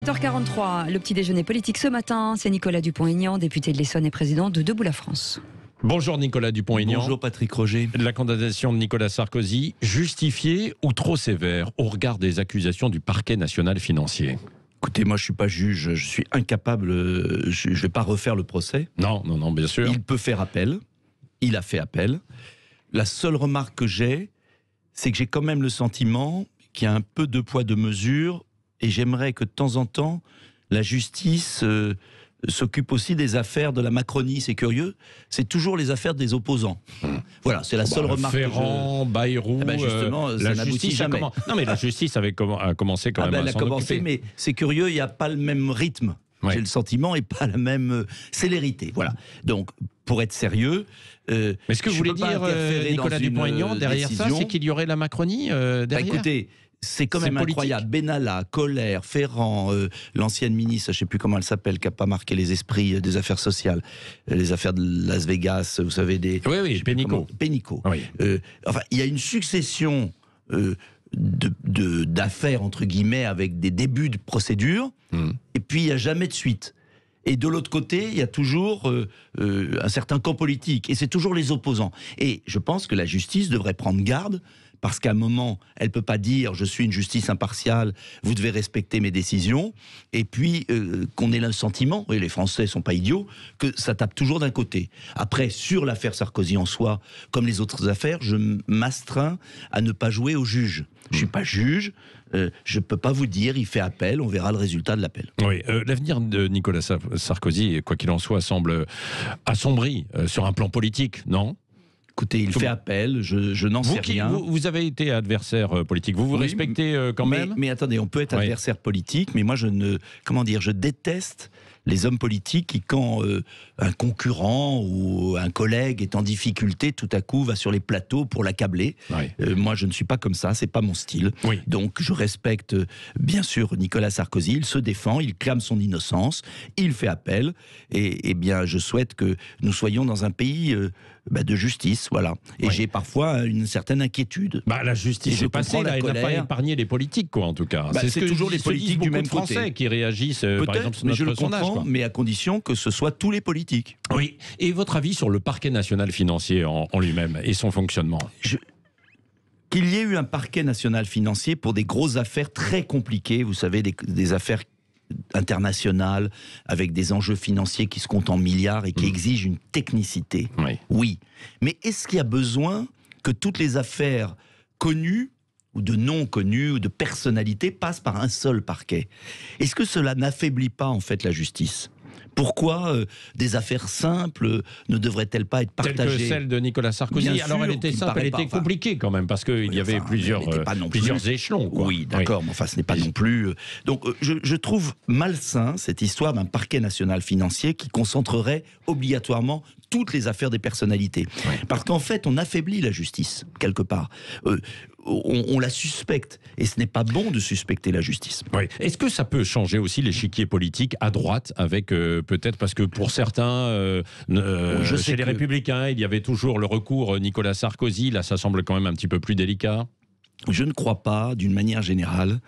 7h43, le petit déjeuner politique ce matin, c'est Nicolas Dupont-Aignan, député de l'Essonne et président de Debout la France. Bonjour Nicolas Dupont-Aignan. Bonjour Patrick Roger. La condamnation de Nicolas Sarkozy, justifiée ou trop sévère au regard des accusations du parquet national financier? Écoutez, moi je suis pas juge, je suis incapable, je vais pas refaire le procès. Non, bien sûr. Il peut faire appel, il a fait appel. La seule remarque que j'ai, c'est que j'ai quand même le sentiment qu'il y a un peu de poids, de mesure, et j'aimerais que de temps en temps, la justice s'occupe aussi des affaires de la Macronie. C'est curieux, c'est toujours les affaires des opposants. Voilà, c'est la seule remarque. Ferrand, Bayrou, justement, ça n'aboutit jamais. Non, mais la justice a commencé quand même à elle a s'en commencé, occuper. mais c'est curieux, il n'y a pas le même rythme. Ouais. J'ai le sentiment, et pas la même célérité. Voilà. Donc, pour être sérieux... mais ce que vous voulez dire, Nicolas Dupont-Aignan, derrière ça, c'est qu'il y aurait la Macronie derrière écoutez, c'est quand même incroyable. Benalla, Koller, Ferrand, l'ancienne ministre, je ne sais plus comment elle s'appelle, qui n'a pas marqué les esprits des affaires sociales, les affaires de Las Vegas, vous savez, des... Oui, Pénicaud. Oui. Enfin, il y a une succession d'affaires, entre guillemets, avec des débuts de procédure, et puis il n'y a jamais de suite. Et de l'autre côté, il y a toujours un certain camp politique, et c'est toujours les opposants. Et je pense que la justice devrait prendre garde, parce qu'à un moment, elle ne peut pas dire « je suis une justice impartiale, vous devez respecter mes décisions », et puis qu'on ait le sentiment, et les Français ne sont pas idiots, que ça tape toujours d'un côté. Après, sur l'affaire Sarkozy en soi, comme les autres affaires, je m'astreins à ne pas jouer au juge. Je ne suis pas juge, je ne peux pas vous dire, il fait appel, on verra le résultat de l'appel. Oui, l'avenir de Nicolas Sarkozy, quoi qu'il en soit, semble assombri sur un plan politique, non ? Écoutez, il fait appel, je n'en sais rien. Vous avez été adversaire politique, vous respectez quand même ? Mais attendez, on peut être adversaire politique, mais moi je déteste les hommes politiques qui, quand un concurrent ou un collègue est en difficulté, tout à coup va sur les plateaux pour l'accabler. Moi je ne suis pas comme ça, c'est pas mon style. Donc je respecte bien sûr Nicolas Sarkozy, il se défend, il clame son innocence, il fait appel, et bien je souhaite que nous soyons dans un pays de justice, voilà. Et j'ai parfois une certaine inquiétude. La justice est passée, là, elle n'a pas épargné les politiques, quoi, en tout cas. C'est toujours les politiques du même côté. Français qui réagissent, par exemple, sur notre sondage. Mais à condition que ce soit tous les politiques. Oui. Et votre avis sur le parquet national financier en lui-même et son fonctionnement ? Qu'il y ait eu un parquet national financier pour des grosses affaires très compliquées, vous savez, des affaires internationales, avec des enjeux financiers qui se comptent en milliards et qui exigent une technicité. Oui. Mais est-ce qu'il y a besoin que toutes les affaires connues, ou de non connues, ou de personnalités, passent par un seul parquet? Est-ce que cela n'affaiblit pas, en fait, la justice ? Pourquoi des affaires simples ne devraient-elles pas être partagées ? Telle que celle de Nicolas Sarkozy. Bien alors sûr, elle était simple, elle était compliquée quand même, parce qu'il y avait plusieurs échelons. Quoi. Oui, d'accord, mais enfin ce n'est pas non plus... Donc je trouve malsain cette histoire d'un parquet national financier qui concentrerait obligatoirement toutes les affaires des personnalités. Parce qu'en fait, on affaiblit la justice, quelque part. On la suspecte, et ce n'est pas bon de suspecter la justice. Est-ce que ça peut changer aussi l'échiquier politique à droite, avec peut-être, parce que pour certains, chez les Républicains, il y avait toujours le recours Nicolas Sarkozy, là ça semble quand même un petit peu plus délicat. Je ne crois pas, d'une manière générale,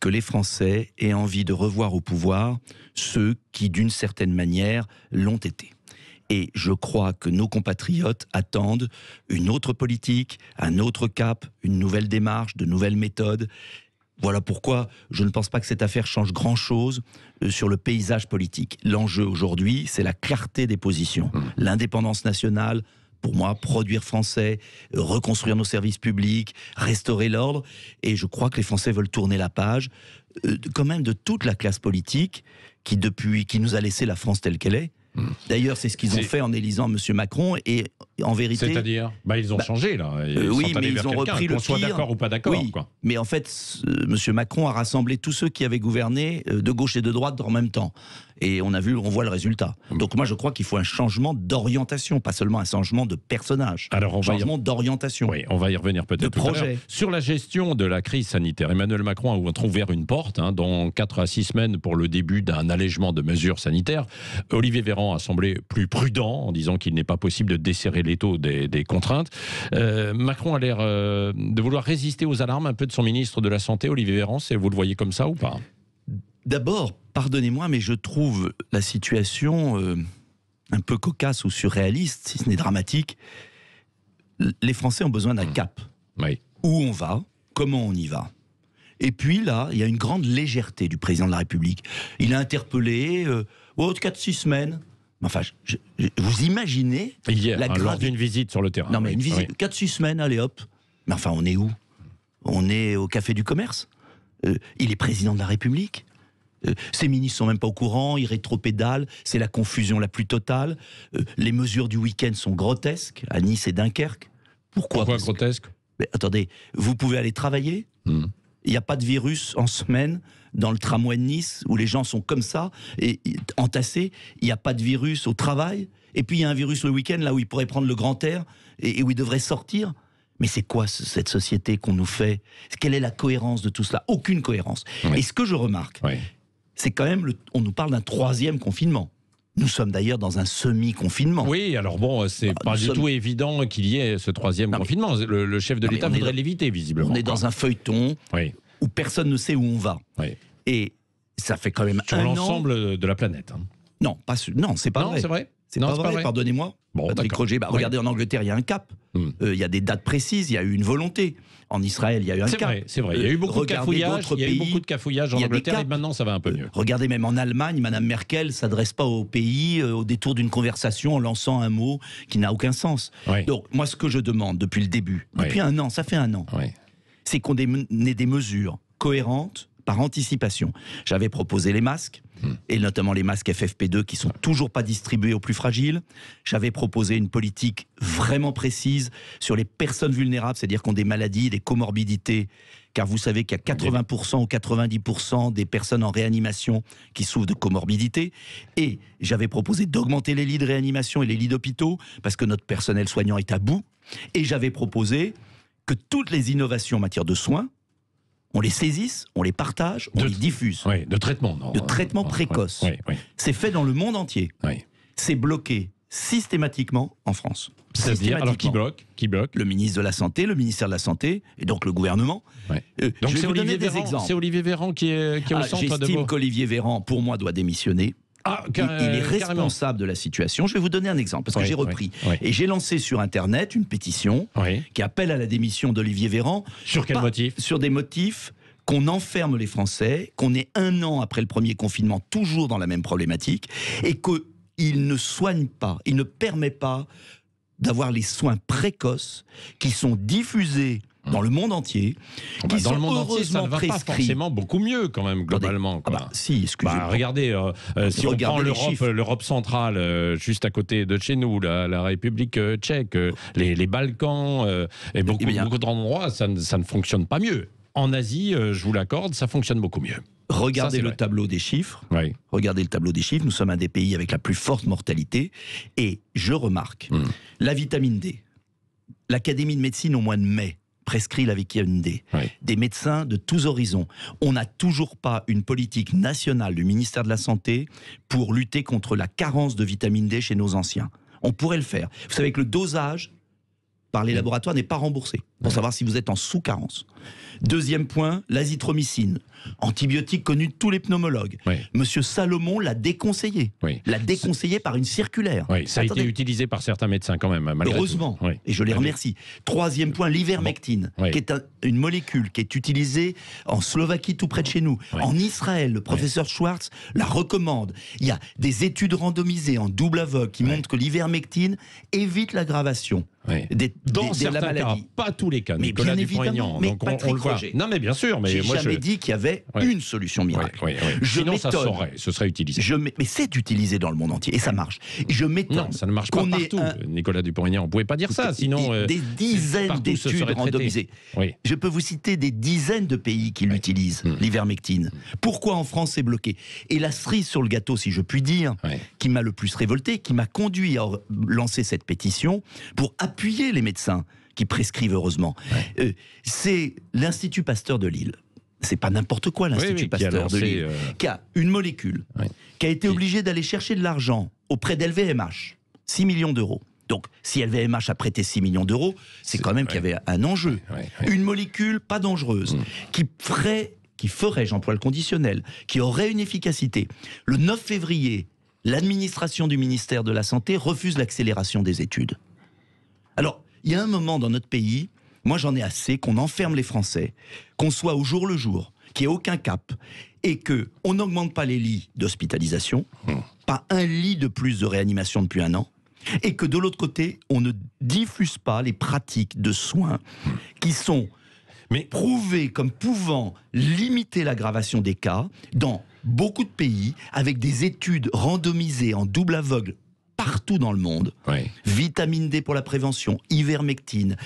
que les Français aient envie de revoir au pouvoir ceux qui, d'une certaine manière, l'ont été. Et je crois que nos compatriotes attendent une autre politique, un autre cap, une nouvelle démarche, de nouvelles méthodes. Voilà pourquoi je ne pense pas que cette affaire change grand-chose sur le paysage politique. L'enjeu aujourd'hui, c'est la clarté des positions. L'indépendance nationale, pour moi, produire français, reconstruire nos services publics, restaurer l'ordre. Et je crois que les Français veulent tourner la page, quand même de toute la classe politique qui nous a laissé la France telle qu'elle est. D'ailleurs, c'est ce qu'ils ont fait en élisant M. Macron, et en vérité... C'est-à-dire ils ont changé, là. Oui, mais ils ont repris le pire. Qu'on soit d'accord ou pas d'accord. Oui, mais en fait, M. Macron a rassemblé tous ceux qui avaient gouverné de gauche et de droite en même temps. Et on voit le résultat. Donc moi, je crois qu'il faut un changement d'orientation, pas seulement un changement de personnage. Alors, un changement d'orientation. Oui, on va y revenir peut-être tout à l'heure. Sur la gestion de la crise sanitaire, Emmanuel Macron a ouvert une porte dans 4 à 6 semaines pour le début d'un allègement de mesures sanitaires. Olivier Véran a semblé plus prudent en disant qu'il n'est pas possible de desserrer l'étau des contraintes. Macron a l'air de vouloir résister aux alarmes un peu de son ministre de la Santé, Olivier Véran. Vous le voyez comme ça ou pas ? D'abord, Pardonnez-moi, mais je trouve la situation un peu cocasse ou surréaliste, si ce n'est dramatique. Les Français ont besoin d'un cap. Oui. Où on va, comment on y va. Et puis là, il y a une grande légèreté du président de la République. Il a interpellé, 4-6 semaines. Enfin, vous imaginez hier, lors d'une visite sur le terrain. Non, mais une visite, 4-6 semaines, allez hop. Mais enfin, on est où? On est au Café du Commerce. Il est président de la République. Ses ministres sont même pas au courant, ils rétropédalent, c'est la confusion la plus totale. Les mesures du week-end sont grotesques, à Nice et Dunkerque. Pourquoi grotesques? Mais attendez, vous pouvez aller travailler. Il n'y a pas de virus en semaine dans le tramway de Nice où les gens sont comme ça, et entassés. Il n'y a pas de virus au travail. Et puis il y a un virus le week-end, là où ils pourraient prendre le grand air et où ils devraient sortir. Mais c'est quoi cette société qu'on nous fait? Quelle est la cohérence de tout cela? Aucune cohérence. Oui. Et ce que je remarque, c'est quand même, on nous parle d'un 3e confinement. Nous sommes d'ailleurs dans un semi-confinement. Oui, alors bon, c'est pas du tout évident qu'il y ait ce 3e confinement. Le chef de l'État voudrait l'éviter, visiblement. On est dans un feuilleton où personne ne sait où on va. Et ça fait quand même sur l'ensemble de la planète. Non, non, c'est pas vrai. C'est vrai. C'est pas vrai, pardonnez-moi. Bon, Patrick Roger, regardez, en Angleterre, il y a un cap. Il y a des dates précises, il y a eu une volonté. En Israël, il y a eu un cap. C'est vrai, il y a eu beaucoup de cafouillage. Il y a eu beaucoup de cafouillage en Angleterre et maintenant ça va un peu mieux. Regardez, même en Allemagne, Madame Merkel ne s'adresse pas au pays au détour d'une conversation en lançant un mot qui n'a aucun sens. Donc, moi, ce que je demande depuis le début, depuis un an, ça fait un an, c'est qu'on ait des mesures cohérentes par anticipation. J'avais proposé les masques, et notamment les masques FFP2 qui sont toujours pas distribués aux plus fragiles. J'avais proposé une politique vraiment précise sur les personnes vulnérables, c'est-à-dire qui ont des maladies, des comorbidités, car vous savez qu'il y a 80% ou 90% des personnes en réanimation qui souffrent de comorbidités. Et j'avais proposé d'augmenter les lits de réanimation et les lits d'hôpitaux, parce que notre personnel soignant est à bout. Et j'avais proposé que toutes les innovations en matière de soins, on les saisisse, on les partage, on les diffuse. De traitement, non. De traitement précoce. C'est fait dans le monde entier. C'est bloqué systématiquement en France. C'est-à-dire, alors qui bloque Le ministre de la Santé, le ministère de la Santé, et donc le gouvernement. Donc c'est Olivier Véran qui est au centre de vos... J'estime qu'Olivier Véran, pour moi, doit démissionner. Il est responsable de la situation. Je vais vous donner un exemple, parce que j'ai repris. Et j'ai lancé sur Internet une pétition qui appelle à la démission d'Olivier Véran. Sur quel motif? Sur des motifs qu'on enferme les Français, qu'on est un an après le premier confinement, toujours dans la même problématique, et qu'il ne soigne pas, il ne permet pas d'avoir les soins précoces qui sont diffusés dans le monde entier, qui sont heureusement prescrits. Pas forcément beaucoup mieux quand même globalement. Si, excusez-moi. Regardez, si on prend l'Europe centrale, juste à côté de chez nous, la République tchèque, les Balkans, et beaucoup d'endroits, ça ne fonctionne pas mieux. En Asie, je vous l'accorde, ça fonctionne beaucoup mieux. Regardez le tableau des chiffres. Regardez le tableau des chiffres. Nous sommes un des pays avec la plus forte mortalité. Et je remarque, la vitamine D, l'Académie de médecine au mois de mai prescrit la vitamine D. Des médecins de tous horizons. On n'a toujours pas une politique nationale du ministère de la Santé pour lutter contre la carence de vitamine D chez nos anciens. On pourrait le faire. Vous savez que le dosage par les laboratoires n'est pas remboursé, pour savoir si vous êtes en sous-carence. Deuxième point, l'azithromycine, antibiotique connu de tous les pneumologues. Monsieur Salomon l'a déconseillé. L'a déconseillé par une circulaire. Ça a été utilisé par certains médecins quand même, malgré heureusement, tout. Et je les remercie. Troisième point, l'ivermectine, qui est une molécule qui est utilisée en Slovaquie, tout près de chez nous. En Israël, le professeur Schwartz la recommande. Il y a des études randomisées en double aveugle qui montrent que l'ivermectine évite l'aggravation. Dans certains cas, pas tous les cas. Mais bien évidemment, mais Patrick Roger. Non mais bien sûr, mais j'ai jamais dit qu'il y avait une solution miracle. Sinon ça ce serait utilisé. Mais c'est utilisé dans le monde entier et ça marche. Je m'étonne. Non, ça ne marche pas partout. Nicolas Dupont-Aignan, on ne pouvait pas dire ça, sinon des dizaines d'études randomisées. Je peux vous citer des dizaines de pays qui l'utilisent, l'ivermectine. Pourquoi en France c'est bloqué? Et la cerise sur le gâteau, si je puis dire, qui m'a le plus révolté, qui m'a conduit à lancer cette pétition pour appuyer les médecins qui prescrivent heureusement. C'est l'Institut Pasteur de Lille. C'est pas n'importe quoi l'Institut Pasteur de Lille, qui a une molécule, qui a été obligé d'aller chercher de l'argent auprès d'LVMH, 6 millions d'euros. Donc, si LVMH a prêté 6 millions d'euros, c'est quand même qu'il y avait un enjeu. Une molécule pas dangereuse, qui qui ferait, j'emploie le conditionnel, qui aurait une efficacité. Le 9 février, l'administration du ministère de la Santé refuse l'accélération des études. Alors, il y a un moment dans notre pays, moi j'en ai assez, qu'on enferme les Français, qu'on soit au jour le jour, qu'il n'y ait aucun cap, et qu'on n'augmente pas les lits d'hospitalisation, pas un lit de plus de réanimation depuis 1 an, et que de l'autre côté, on ne diffuse pas les pratiques de soins qui sont prouvées comme pouvant limiter l'aggravation des cas dans beaucoup de pays, avec des études randomisées en double aveugle partout dans le monde. Oui. Vitamine D pour la prévention, ivermectine,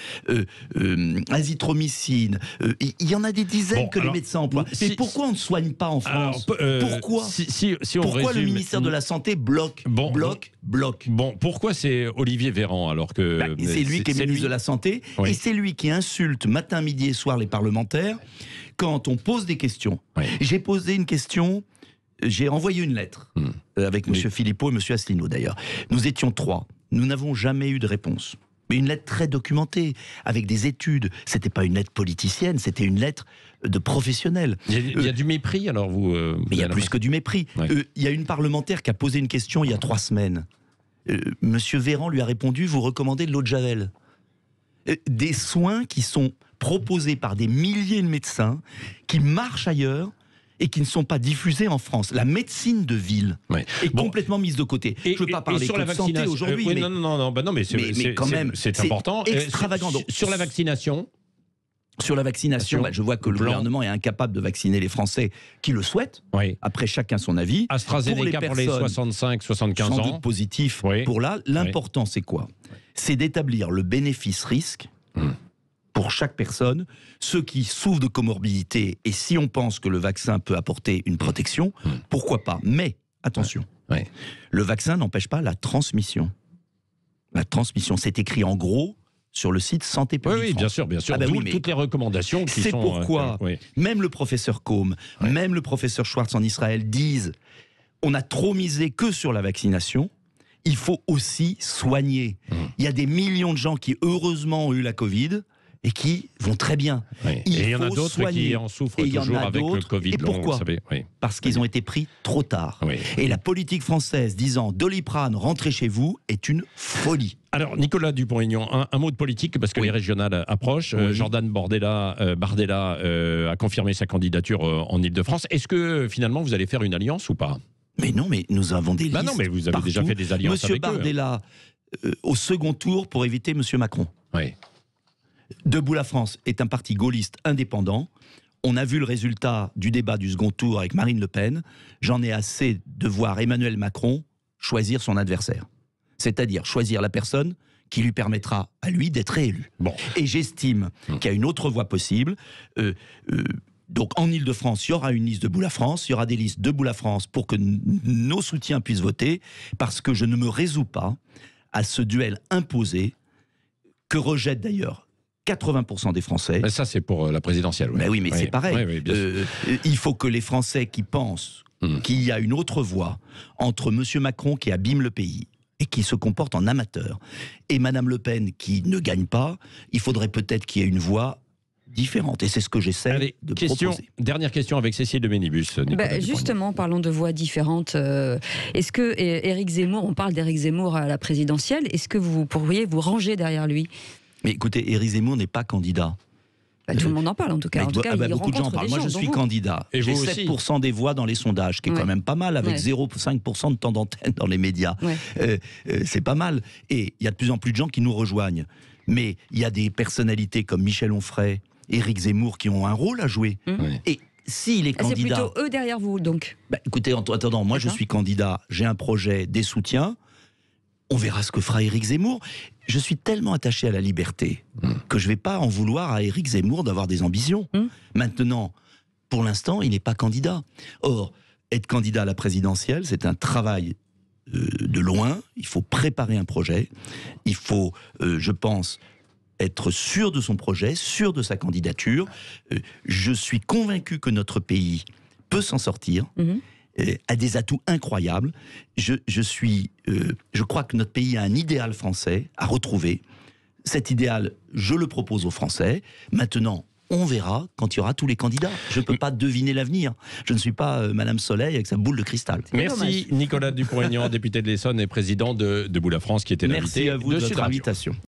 azithromycine, il y en a des dizaines les médecins emploient. Mais pourquoi on ne soigne pas en France? Pourquoi pourquoi le ministère de la Santé bloque? Bon, pourquoi c'est Olivier Véran alors que... c'est lui qui est ministre de la Santé, et c'est lui qui insulte matin, midi et soir les parlementaires quand on pose des questions. Oui. J'ai posé une question... J'ai envoyé une lettre avec M. Philippot et M. Asselineau d'ailleurs. Nous étions 3. Nous n'avons jamais eu de réponse. Mais une lettre très documentée, avec des études. C'était pas une lettre politicienne, c'était une lettre de professionnel. Il y a du mépris alors vous... mais il y a plus que du mépris. Il y a une parlementaire qui a posé une question il y a 3 semaines. M. Véran lui a répondu, vous recommandez de l'eau de Javel. Des soins qui sont proposés par des milliers de médecins, qui marchent ailleurs, et qui ne sont pas diffusés en France. La médecine de ville est complètement mise de côté. Je ne veux pas parler de santé aujourd'hui, mais quand même, c'est important. Extravagant. Sur la vaccination, je vois que le gouvernement est incapable de vacciner les Français qui le souhaitent. Oui. Après, chacun son avis. AstraZeneca pour les 65-75 ans. Sans doute positif pour là. L'important, c'est quoi? C'est d'établir le bénéfice-risque pour chaque personne, ceux qui souffrent de comorbidité, et si on pense que le vaccin peut apporter une protection, pourquoi pas? Mais, attention, le vaccin n'empêche pas la transmission. La transmission, c'est écrit en gros sur le site Santé publique France. Oui, bien sûr. Toutes les recommandations qui sont... C'est pourquoi même le professeur Combe, même le professeur Schwartz en Israël disent on a trop misé que sur la vaccination, il faut aussi soigner. Il y a des millions de gens qui, heureusement, ont eu la Covid et qui vont très bien. Et il y en a d'autres qui en souffrent toujours avec le Covid. Et pourquoi? Parce qu'ils ont été pris trop tard. Et la politique française disant Doliprane, rentrez chez vous, est une folie. Alors, Nicolas Dupont-Aignan, un mot de politique, parce que les régionales approchent. Jordan Bardella a confirmé sa candidature en Ile-de-France. Est-ce que, finalement, vous allez faire une alliance ou pas? Mais non, mais nous avons des listes. Non, mais vous avez partout. déjà fait des alliances Monsieur avec Bardella, au second tour, pour éviter Monsieur Macron. Debout la France est un parti gaulliste indépendant. On a vu le résultat du débat du second tour avec Marine Le Pen. J'en ai assez de voir Emmanuel Macron choisir son adversaire. C'est-à-dire choisir la personne qui lui permettra à lui d'être réélu. Et j'estime qu'il y a une autre voie possible. Donc en Ile-de-France, il y aura une liste Debout la France, il y aura des listes Debout la France pour que nos soutiens puissent voter, parce que je ne me résous pas à ce duel imposé que rejettent d'ailleurs 80% des Français. Mais ça, c'est pour la présidentielle. Oui, mais c'est pareil. Il faut que les Français qui pensent qu'il y a une autre voie entre M. Macron qui abîme le pays et qui se comporte en amateur, et Mme Le Pen qui ne gagne pas, il faudrait peut-être qu'il y ait une voie différente. Et c'est ce que j'essaie de proposer. Dernière question avec Cécile de Ménibus. Justement, parlons de voix différentes. Est-ce que Éric Zemmour, on parle d'Éric Zemmour à la présidentielle, est-ce que vous pourriez vous ranger derrière lui? Mais écoutez, Éric Zemmour n'est pas candidat. Tout le monde en parle en tout cas. Beaucoup de gens en parlent. Moi, je suis candidat. J'ai 7% des voix dans les sondages, qui est quand même pas mal, avec 0,5% de temps d'antenne dans les médias. C'est pas mal. Et il y a de plus en plus de gens qui nous rejoigngnent. Mais il y a des personnalités comme Michel Onfray, Éric Zemmour qui ont un rôle à jouer. Et s'il est candidat... C'est plutôt eux derrière vous, donc. Écoutez, en attendant, moi je suis candidat, j'ai un projet, des soutiens. On verra ce que fera Éric Zemmour. Je suis tellement attaché à la liberté que je ne vais pas en vouloir à Éric Zemmour d'avoir des ambitions. Maintenant, pour l'instant, il n'est pas candidat. Or, être candidat à la présidentielle, c'est un travail de loin. Il faut préparer un projet. Il faut, je pense, être sûr de son projet, sûr de sa candidature. Je suis convaincu que notre pays peut s'en sortir. A des atouts incroyables. Je crois que notre pays a un idéal français à retrouver. Cet idéal, je le propose aux Français. Maintenant, On verra quand il y aura tous les candidats. Je ne peux pas deviner l'avenir. Je ne suis pas Madame Soleil avec sa boule de cristal. Merci Nicolas Dupont-Aignan, député de l'Essonne et président de Debout la France, qui était l'invité. Merci à vous de votre invitation.